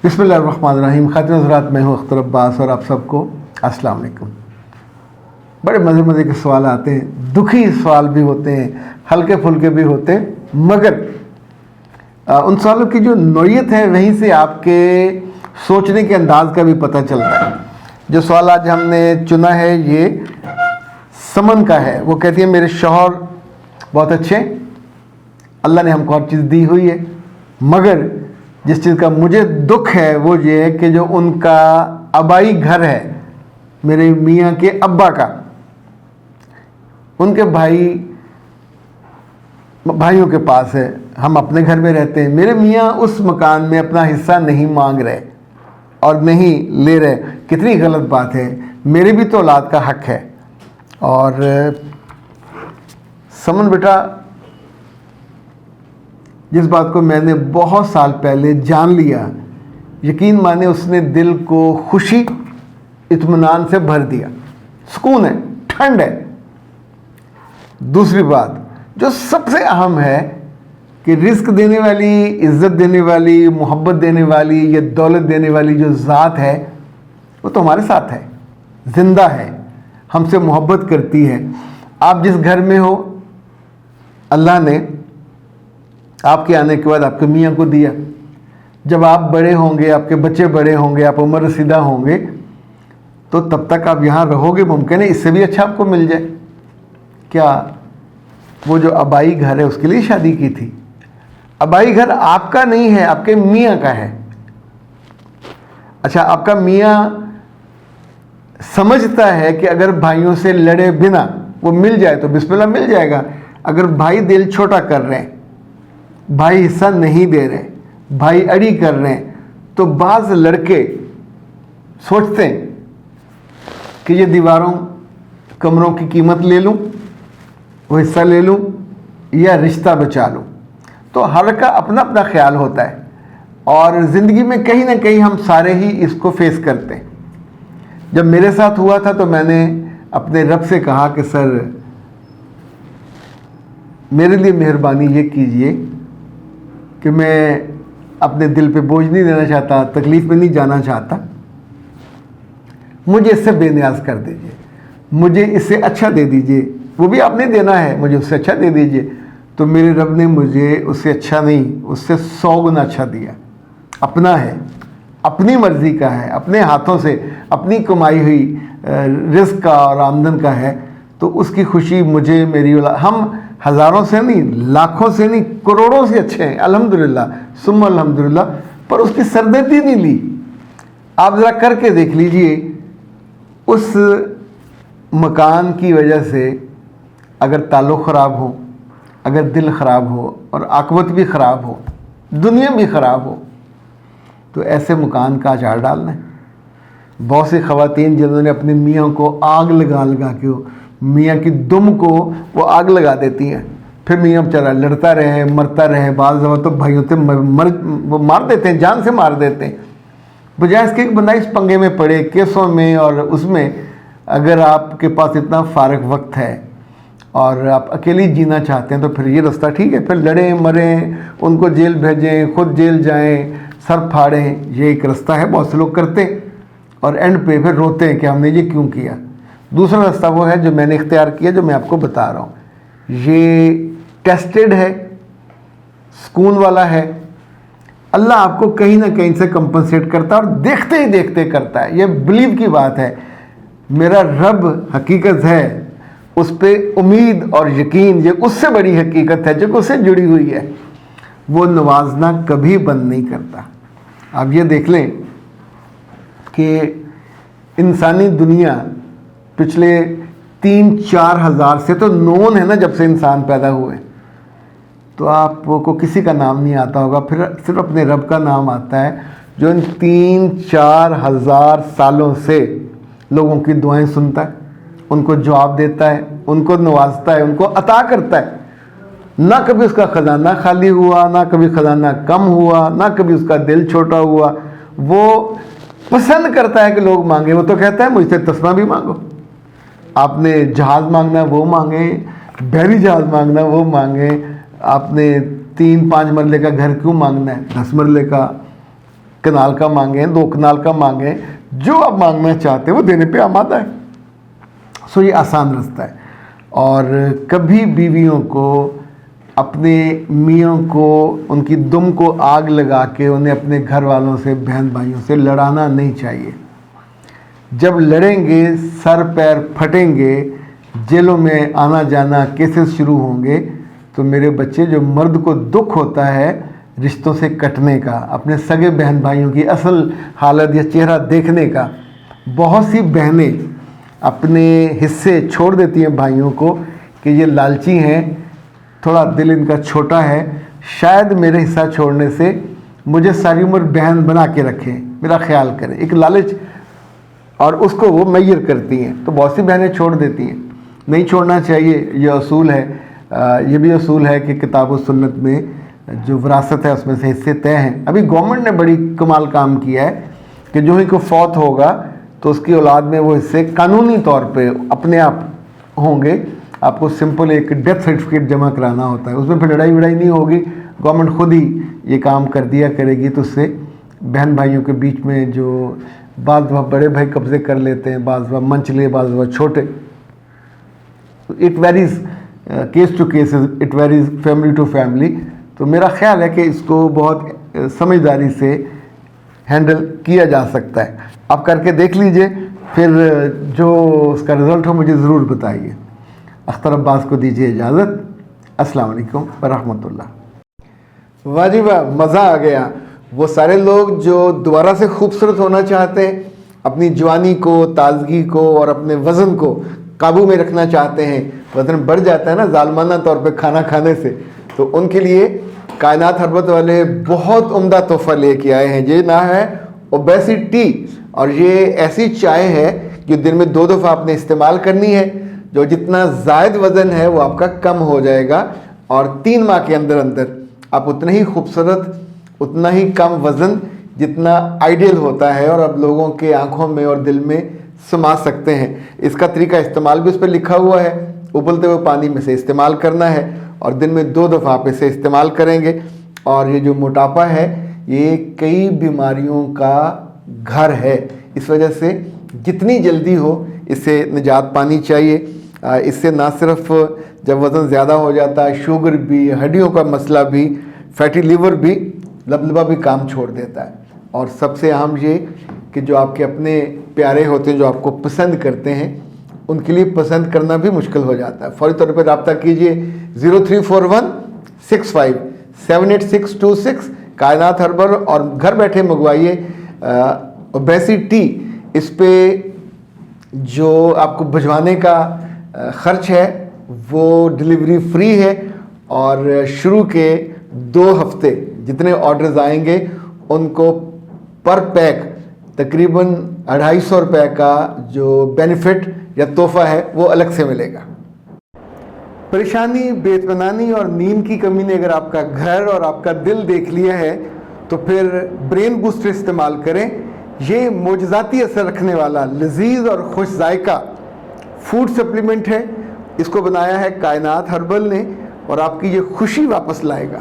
بسم اللہ الرحمن الرحیم. خاتون حضرات، میں ہوں اختر عباس اور آپ سب کو السلام علیکم. بڑے مزے کے سوال آتے ہیں، دکھی سوال بھی ہوتے ہیں، ہلکے پھلکے بھی ہوتے ہیں، مگر ان سوالوں کی جو نوعیت ہے وہیں سے آپ کے سوچنے کے انداز کا بھی پتہ چلتا ہے. جو سوال آج ہم نے چنا ہے یہ سمن کا ہے. وہ کہتی ہے میرے شوہر بہت اچھے، اللہ نے ہم کو ہر چیز دی ہوئی ہے، مگر جس چیز کا مجھے دکھ ہے وہ یہ ہے کہ جو ان کا آبائی گھر ہے میرے میاں کے ابا کا، ان کے بھائیوں کے پاس ہے، ہم اپنے گھر میں رہتے ہیں. میرے میاں اس مکان میں اپنا حصہ نہیں مانگ رہے اور نہیں لے رہے. کتنی غلط بات ہے. میرے بھی تو اولاد کا حق ہے. اور سمن بیٹا، جس بات کو میں نے بہت سال پہلے جان لیا، یقین مانے اس نے دل کو خوشی اطمینان سے بھر دیا. سکون ہے، ٹھنڈ ہے. دوسری بات جو سب سے اہم ہے کہ رزق دینے والی، عزت دینے والی، محبت دینے والی، یہ دولت دینے والی جو ذات ہے وہ تو ہمارے ساتھ ہے، زندہ ہے، ہم سے محبت کرتی ہے. آپ جس گھر میں ہو اللہ نے آپ کے آنے کے بعد آپ کے میاں کو دیا. جب آپ بڑے ہوں گے، آپ کے بچے بڑے ہوں گے، آپ عمر رسیدہ ہوں گے تو تب تک آپ یہاں رہو گے. ممکن ہے اس سے بھی اچھا آپ کو مل جائے. کیا وہ جو آبائی گھر ہے اس کے لیے شادی کی تھی؟ آبائی گھر آپ کا نہیں ہے، آپ کے میاں کا ہے. اچھا، آپ کا میاں سمجھتا ہے کہ اگر بھائیوں سے لڑے بنا وہ مل جائے تو بسم اللہ مل جائے گا. اگر بھائی دل چھوٹا کر رہے ہیں، بھائی حصہ نہیں دے رہے، بھائی اڑی کر رہے ہیں، تو بعض لڑکے سوچتے ہیں کہ یہ دیواروں کمروں کی قیمت لے لوں، وہ حصہ لے لوں، یا رشتہ بچا لوں. تو ہر کا اپنا اپنا خیال ہوتا ہے، اور زندگی میں کہیں نہ کہیں ہم سارے ہی اس کو فیس کرتے ہیں. جب میرے ساتھ ہوا تھا تو میں نے اپنے رب سے کہا کہ سر میرے لیے مہربانی یہ کیجئے کہ میں اپنے دل پہ بوجھ نہیں دینا چاہتا، تکلیف میں نہیں جانا چاہتا، مجھے اس سے بے نیاز کر دیجئے، مجھے اس سے اچھا دے دیجئے. وہ بھی آپ نے دینا ہے، مجھے اس سے اچھا دے دیجئے. تو میرے رب نے مجھے اس سے اچھا نہیں، اس سے 100 گنا اچھا دیا. اپنا ہے، اپنی مرضی کا ہے، اپنے ہاتھوں سے اپنی کمائی ہوئی رزق کا اور آمدن کا ہے. تو اس کی خوشی مجھے، میری ہم ہزاروں سے نہیں، لاکھوں سے نہیں، کروڑوں سے اچھے ہیں الحمدللہ ثم الحمدللہ. پر اس کی سردردی نہیں لی. آپ ذرا کر کے دیکھ لیجئے، اس مکان کی وجہ سے اگر تعلق خراب ہو، اگر دل خراب ہو، اور عاقبت بھی خراب ہو، دنیا بھی خراب ہو، تو ایسے مکان کا اچار ڈالنا ہے. بہت سی خواتین جنہوں نے اپنے میاں کو آگ لگا کے، میاں کی دم کو وہ آگ لگا دیتی ہیں، پھر میاں بیچارہ لڑتا رہے، مرتا رہے. بعض دفعہ تو بھائیوں سے وہ مار دیتے ہیں، جان سے مار دیتے ہیں. بجائے اس کے ایک بندہ اس پنگے میں پڑے، کیسوں میں اور اس میں. اگر آپ کے پاس اتنا فارغ وقت ہے اور آپ اکیلی جینا چاہتے ہیں تو پھر یہ رستہ ٹھیک ہے. پھر لڑیں مریں، ان کو جیل بھیجیں، خود جیل جائیں، سر پھاڑیں، یہ ایک رستہ ہے. بہت سے لوگ کرتے ہیں اور اینڈ پہ پھر روتے ہیں کہ ہم نے یہ کیوں کیا. دوسرا رستہ وہ ہے جو میں نے اختیار کیا، جو میں آپ کو بتا رہا ہوں. یہ ٹیسٹڈ ہے، سکون والا ہے. اللہ آپ کو کہیں نہ کہیں سے کمپنسیٹ کرتا ہے، اور دیکھتے ہی دیکھتے کرتا ہے. یہ بلیو کی بات ہے. میرا رب حقیقت ہے، اس پہ امید اور یقین یہ اس سے بڑی حقیقت ہے جو اس سے جڑی ہوئی ہے. وہ نوازنا کبھی بند نہیں کرتا. آپ یہ دیکھ لیں کہ انسانی دنیا پچھلے 3-4 ہزار سے تو نون ہے نا، جب سے انسان پیدا ہوئے، تو آپ کو کسی کا نام نہیں آتا ہوگا. پھر صرف اپنے رب کا نام آتا ہے جو ان 3-4 ہزار سالوں سے لوگوں کی دعائیں سنتا ہے، ان کو جواب دیتا ہے، ان کو نوازتا ہے، ان کو عطا کرتا ہے. نہ کبھی اس کا خزانہ خالی ہوا، نہ کبھی خزانہ کم ہوا، نہ کبھی اس کا دل چھوٹا ہوا. وہ پسند کرتا ہے کہ لوگ مانگیں. وہ تو کہتا ہے مجھ سے تسمہ بھی مانگو. آپ نے جہاز مانگنا وہ مانگیں، بحری جہاز مانگنا وہ مانگیں. آپ نے 3-5 مرلے کا گھر کیوں مانگنا ہے؟ 10 مرلے کا. کنال کا مانگیں 2 کنال کا مانگیں, جو آپ مانگنا چاہتے ہیں وہ دینے پہ آمادہ ہے. سو یہ آسان رستہ ہے. اور کبھی بیویوں کو اپنے میاں کو ان کی دم کو آگ لگا کے انہیں اپنے گھر والوں سے بہن بھائیوں سے لڑانا نہیں چاہیے. جب لڑیں گے سر پیر پھٹیں گے, جیلوں میں آنا جانا کیسز شروع ہوں گے. تو میرے بچے, جو مرد کو دکھ ہوتا ہے رشتوں سے کٹنے کا, اپنے سگے بہن بھائیوں کی اصل حالت یا چہرہ دیکھنے کا, بہت سی بہنیں اپنے حصے چھوڑ دیتی ہیں بھائیوں کو کہ یہ لالچی ہیں, تھوڑا دل ان کا چھوٹا ہے, شاید میرے حصہ چھوڑنے سے مجھے ساری عمر بہن بنا کے رکھیں, میرا خیال کریں. ایک لالچ, اور اس کو وہ میئر کرتی ہیں. تو بہت سی بہنیں چھوڑ دیتی ہیں. نہیں چھوڑنا چاہیے, یہ اصول ہے. یہ بھی اصول ہے کہ کتاب و سنت میں جو وراثت ہے اس میں سے حصے طے ہیں. ابھی گورنمنٹ نے بڑی کمال کام کیا ہے کہ جو ہی کوئی فوت ہوگا تو اس کی اولاد میں وہ حصے قانونی طور پہ اپنے آپ ہوں گے. آپ کو سمپل ایک ڈیتھ سرٹیفکیٹ جمع کرانا ہوتا ہے, اس میں پھر لڑائی وڑائی نہیں ہوگی. گورنمنٹ خود ہی یہ کام کر دیا کرے گی. تو اس سے بہن بھائیوں کے بیچ میں جو بعض دفعہ بڑے بھائی قبضے کر لیتے ہیں, بعض دفعہ منچلے, بعض دفعہ چھوٹے, it varies case to case, it varies family to family. تو میرا خیال ہے کہ اس کو بہت سمجھداری سے ہینڈل کیا جا سکتا ہے. آپ کر کے دیکھ لیجئے, پھر جو اس کا رزلٹ ہو مجھے ضرور بتائیے. اختر عباس کو دیجیے اجازت. السلام علیکم ورحمۃ اللہ. واہ جی واہ, مزہ آ گیا. وہ سارے لوگ جو دوبارہ سے خوبصورت ہونا چاہتے ہیں, اپنی جوانی کو, تازگی کو اور اپنے وزن کو قابو میں رکھنا چاہتے ہیں, وزن بڑھ جاتا ہے نا ظالمانہ طور پہ کھانا کھانے سے, تو ان کے لیے کائنات ہربت والے بہت عمدہ تحفہ لے کے آئے ہیں. یہ نہ ہے اوبیسٹی, اور یہ ایسی چائے ہے جو دن میں 2 دفعہ آپ نے استعمال کرنی ہے. جو جتنا زائد وزن ہے وہ آپ کا کم ہو جائے گا, اور 3 ماہ کے اندر اندر آپ اتنا ہی خوبصورت, اتنا ہی کم وزن جتنا آئیڈیل ہوتا ہے, اور اب لوگوں کے آنکھوں میں اور دل میں سما سکتے ہیں. اس کا طریقہ استعمال بھی اس پہ لکھا ہوا ہے. ابلتے ہوئے پانی میں سے استعمال کرنا ہے, اور دن میں 2 دفعہ آپ اسے استعمال کریں گے. اور یہ جو موٹاپا ہے یہ کئی بیماریوں کا گھر ہے, اس وجہ سے جتنی جلدی ہو اس سے نجات پانی چاہیے. اس سے نہ صرف جب وزن زیادہ ہو جاتا ہے, شوگر بھی, ہڈیوں کا مسئلہ بھی, فیٹی لیور بھی, لبلبا بھی کام چھوڑ دیتا ہے. اور سب سے اہم یہ کہ جو آپ کے اپنے پیارے ہوتے ہیں, جو آپ کو پسند کرتے ہیں, ان کے لیے پسند کرنا بھی مشکل ہو جاتا ہے. فوری طور پہ رابطہ کیجئے 0341657826 کائنات ہربل, اور گھر بیٹھے منگوائیے اوبیسٹی. اس پہ جو آپ کو بھجوانے کا خرچ ہے وہ ڈلیوری فری ہے, اور شروع کے 2 ہفتے جتنے آرڈرز آئیں گے ان کو پر پیک تقریباً 250 روپے کا جو بینیفٹ یا تحفہ ہے وہ الگ سے ملے گا. پریشانی, بے اطمینانی اور نیند کی کمی نے اگر آپ کا گھر اور آپ کا دل دیکھ لیا ہے تو پھر برین بوسٹر استعمال کریں. یہ معجزاتی اثر رکھنے والا لذیذ اور خوش ذائقہ فوڈ سپلیمنٹ ہے. اس کو بنایا ہے کائنات ہربل نے, اور آپ کی یہ خوشی واپس لائے گا.